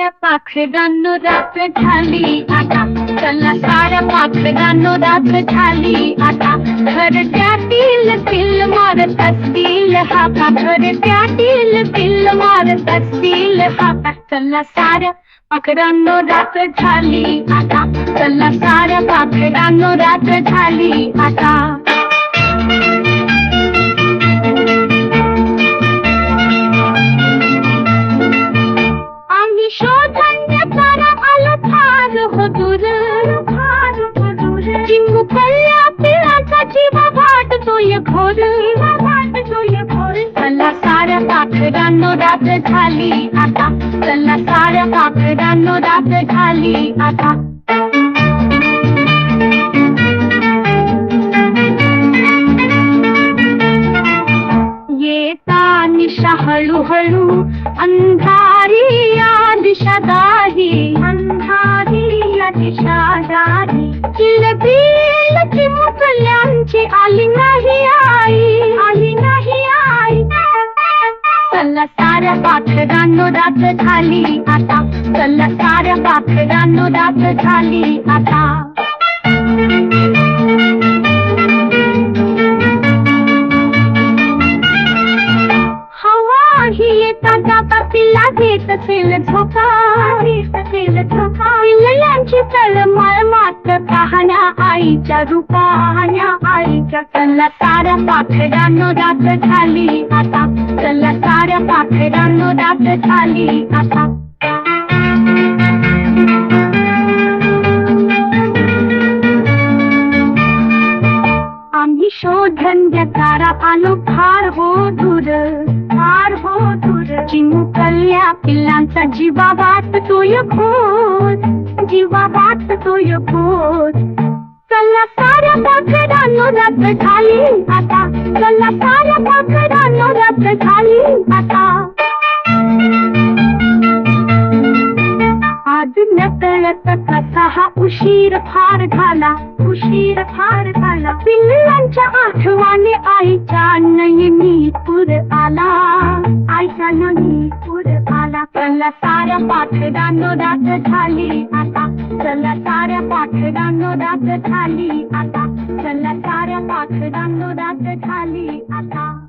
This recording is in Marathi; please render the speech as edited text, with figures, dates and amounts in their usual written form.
साऱ्या पाखरांनो रात्र झाली आता, चला साऱ्या पाखरांनो रात्र झाली आता. घरट्यातील पिल्ल मारत असतील हाका, घरट्यातील पिल्ल मारत असतील हाका. चला साऱ्या पाखरांनो रात्र झाली आता, चला साऱ्या पाखरांनो रात्र झाली आता. शोधण्याचा आलो फार हो दूर, फार हो दूर. चिमुकल्या पिलाचा जीवा वाटतोय घोर, वाटतोय घोर. चला साऱ्या पाखरांनो रात्र झाली आता, चला साऱ्या पाखरांनो रात्र झाली आता. येता निशा हळूहळू अंधारी या दिशा दाही, अंधारी या दिशा दाही. किलबिल चिमुकल्यांची आली नाही आई, आली नाही आई. चला साऱ्या पाखरांनो रात्र झाली आता, चला साऱ्या पाखरांनो रात्र झाली आता. पिल्ला घेत असेल झोका, घेत असेल झोका. पिल्लांची तळमळ मात्र पाहण्या आईच्या रूपाण्या आईच्या. चला साऱ्या पाखरांनो रात्र झाली आता, चला साऱ्या पाखरांनो रात्र झाली आता. आम्ही शोधण्याचा आलो फार हो दूर, फार हो दूर. चिमुकल्या पिल्लांचा जीवा वाटतोय घोर, जीवा वाटतोय घोर. चला साऱ्या पाखरांनो रात्र झाली आता, चला साऱ्या पाखरांनो रात्र झाली आता. आज नकळत कसा हा उशीर फार झाला, उशीर फार झाला. पिल्लांच्या आठवणी आईच्या नयनी पूर आला, आईच्या नयनी पूर आला. चला साऱ्या पाखरांनो रात्र झाली आता, चला साऱ्या पाखरांनो रात्र झाली आता, चला साऱ्या पाखरांनो रात्र झाली आता.